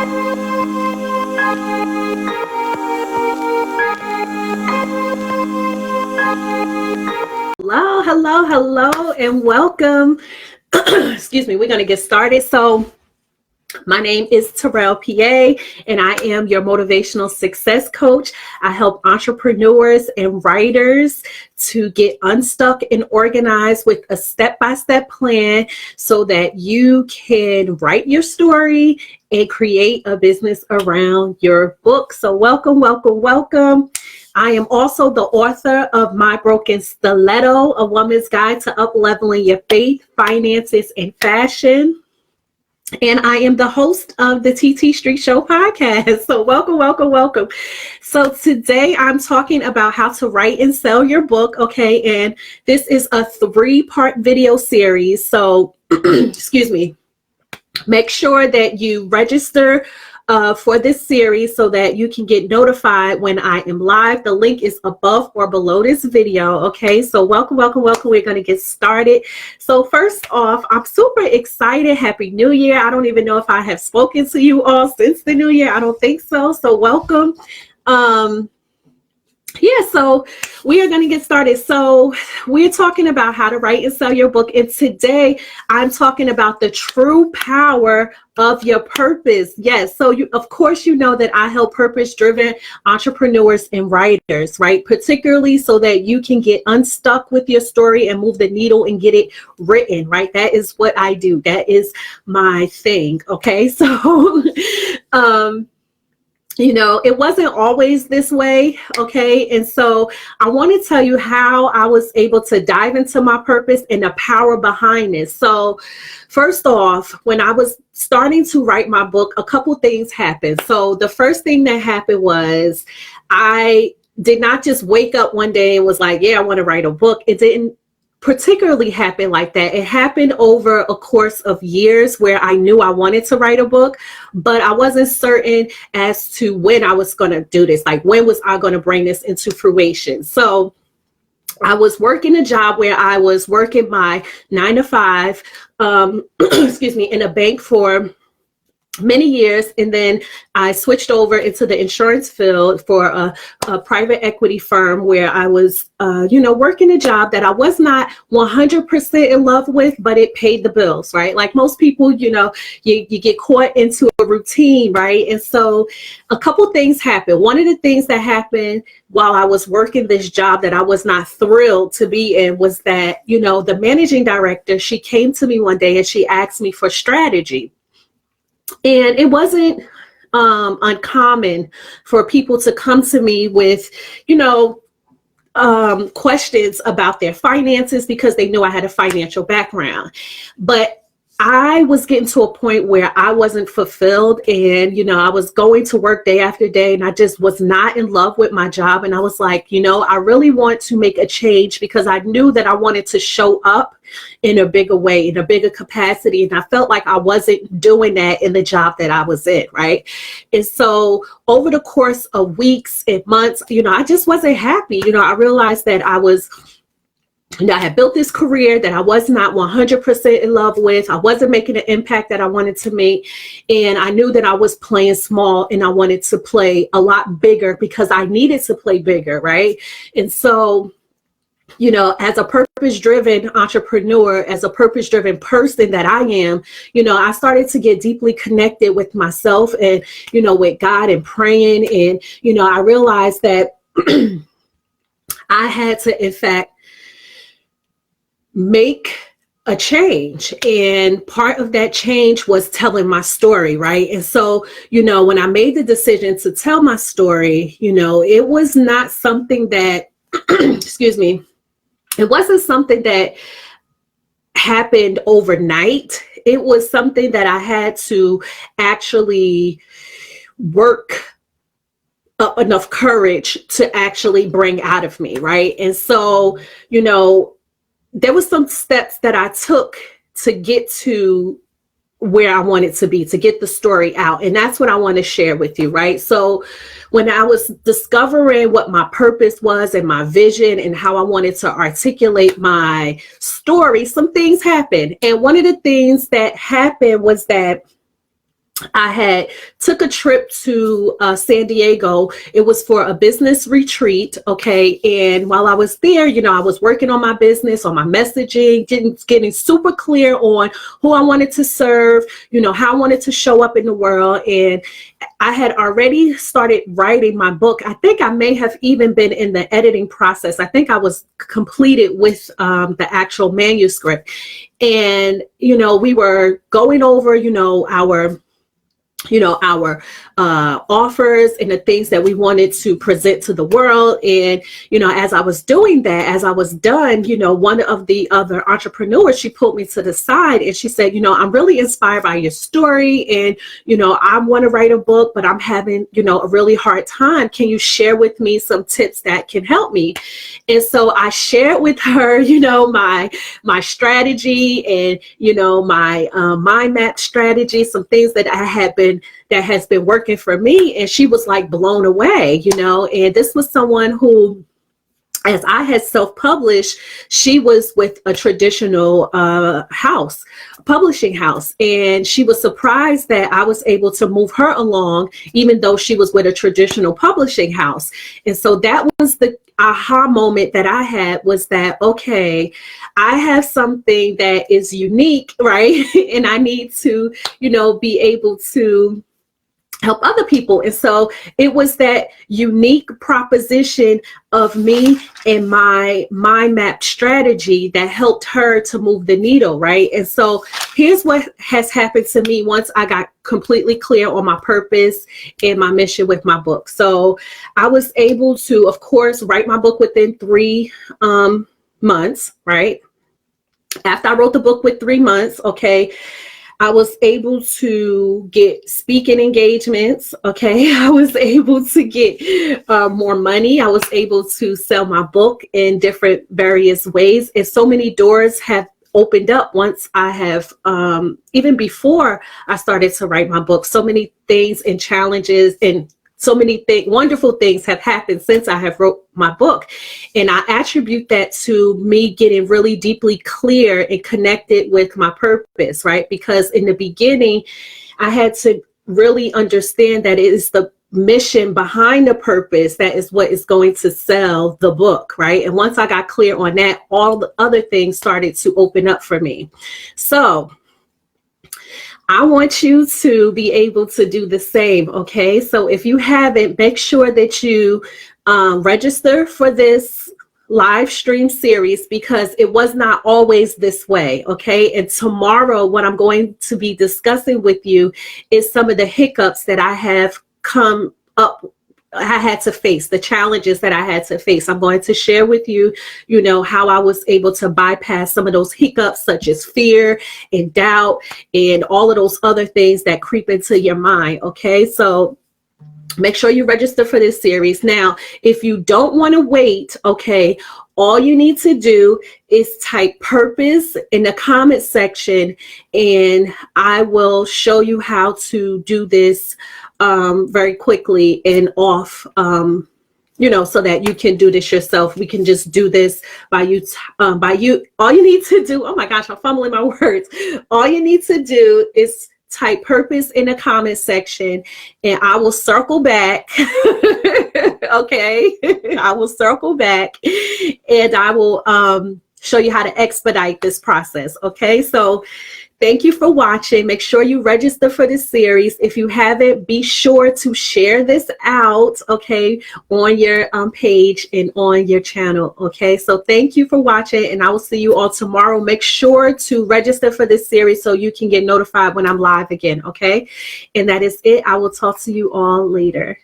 Hello, hello, hello, and welcome. Excuse me, we're going to get started. So, my name is Terrell PA, and I am your motivational success coach. I help entrepreneurs and writers to get unstuck and organized with a step-by-step plan so that you can write your story and create a business around your book. So welcome, welcome, welcome. I am also the author of My Broken Stiletto, A Woman's Guide to Up-Leveling Your Faith, Finances, and Fashion. And I am the host of the TT Street Show podcast. So welcome, welcome, welcome. So today I'm talking about how to write and sell your book. Okay. And this is a 3-part video series. So, excuse me, make sure that you register for this series so that you can get notified when I am live. The link is above or below this video. Okay, so welcome, welcome, welcome. We're going to get started. So first off, I'm super excited. Happy New Year. I don't even know if I have spoken to you all since the new year. I don't think so. So welcome. So we are going to get started. So we're talking about how to write and sell your book. And today I'm talking about the true power of your purpose. Yes. So of course, you know that I help purpose-driven entrepreneurs and writers, right? Particularly so that you can get unstuck with your story and move the needle and get it written, right? That is what I do. That is my thing. Okay. So, it wasn't always this way, okay? And so I want to tell you how I was able to dive into my purpose and the power behind this. So first off, when I was starting to write my book, a couple things happened. So the first thing that happened was I did not just wake up one day and was like, yeah, I want to write a book. It didn't particularly happen like that. It happened over a course of years where I knew I wanted to write a book, but I wasn't certain as to when I was going to do this. Like, when was I going to bring this into fruition? So I was working a job where I was working my 9 to 5, excuse me, in a bank for many years, and then I switched over into the insurance field for a private equity firm where I was, working a job that I was not 100% in love with, but it paid the bills, right? Like most people, you get caught into a routine, right? And so a couple things happened. One of the things that happened while I was working this job that I was not thrilled to be in was that, the managing director, she came to me one day and she asked me for strategy. And it wasn't uncommon for people to come to me with, questions about their finances because they knew I had a financial background. But I was getting to a point where I wasn't fulfilled, and, I was going to work day after day, and I just was not in love with my job. And I was like, I really want to make a change because I knew that I wanted to show up in a bigger way, in a bigger capacity. And I felt like I wasn't doing that in the job that I was in, right? And so over the course of weeks and months, I just wasn't happy. I realized that I had built this career that I was not 100% in love with. I wasn't making the impact that I wanted to make. And I knew that I was playing small and I wanted to play a lot bigger because I needed to play bigger, right? And so, as a purpose-driven entrepreneur, as a purpose-driven person that I am, I started to get deeply connected with myself and, with God and praying. And, I realized that I had to, in fact, make a change. And part of that change was telling my story, right? And so, when I made the decision to tell my story, it was not something that, excuse me, it wasn't something that happened overnight. It was something that I had to actually work up enough courage to actually bring out of me, right? And so, there was some steps that I took to get to where I wanted to be, to get the story out. And that's what I want to share with you, right? So when I was discovering what my purpose was and my vision and how I wanted to articulate my story, some things happened. And one of the things that happened was that I had took a trip to San Diego. It was for a business retreat. Okay. And while I was there, I was working on my business, on my messaging, getting super clear on who I wanted to serve, how I wanted to show up in the world. And I had already started writing my book. I think I may have even been in the editing process. I think I was completed with the actual manuscript. And, we were going over, our offers and the things that we wanted to present to the world. And, as I was doing that, as I was done, one of the other entrepreneurs, she pulled me to the side and she said, I'm really inspired by your story. And, I want to write a book, but I'm having, a really hard time. Can you share with me some tips that can help me? And so I shared with her, my strategy and, my mind map strategy, some things that that has been working for me. And she was like blown away, and this was someone who, as I had self-published, she was with a traditional publishing house. And she was surprised that I was able to move her along, even though she was with a traditional publishing house. And so that was the aha moment that I had, was that, okay, I have something that is unique, right? And I need to, be able to help other people. And so it was that unique proposition of me and my mind map strategy that helped her to move the needle, right? And so here's what has happened to me once I got completely clear on my purpose and my mission with my book. So I was able to, of course, write my book within 3 months, right? After I wrote the book with 3 months, okay, I was able to get speaking engagements. Okay. I was able to get more money. I was able to sell my book in different various ways. And so many doors have opened up once I have, even before I started to write my book, so many things and challenges and so many wonderful things have happened since I have wrote my book. And I attribute that to me getting really deeply clear and connected with my purpose, right? Because in the beginning, I had to really understand that it is the mission behind the purpose that is what is going to sell the book, right? And once I got clear on that, all the other things started to open up for me. So I want you to be able to do the same, okay? So if you haven't, make sure that you register for this live stream series, because it was not always this way, okay? And tomorrow, what I'm going to be discussing with you is some of the hiccups that I have I had to face, the challenges that I had to face. I'm going to share with you, how I was able to bypass some of those hiccups, such as fear and doubt and all of those other things that creep into your mind. Okay, so make sure you register for this series. Now, if you don't want to wait, okay, all you need to do is type purpose in the comment section, and I will show you how to do this very quickly and off, so that you can do this yourself. We can just do this by you. All you need to do, oh my gosh, I'm fumbling my words. All you need to do is type purpose in the comment section, and I will circle back. Okay, I will circle back, and I will show you how to expedite this process. Okay, so thank you for watching. Make sure you register for this series. If you haven't, be sure to share this out, okay, on your page and on your channel, okay? So thank you for watching, and I will see you all tomorrow. Make sure to register for this series so you can get notified when I'm live again, okay? And that is it. I will talk to you all later.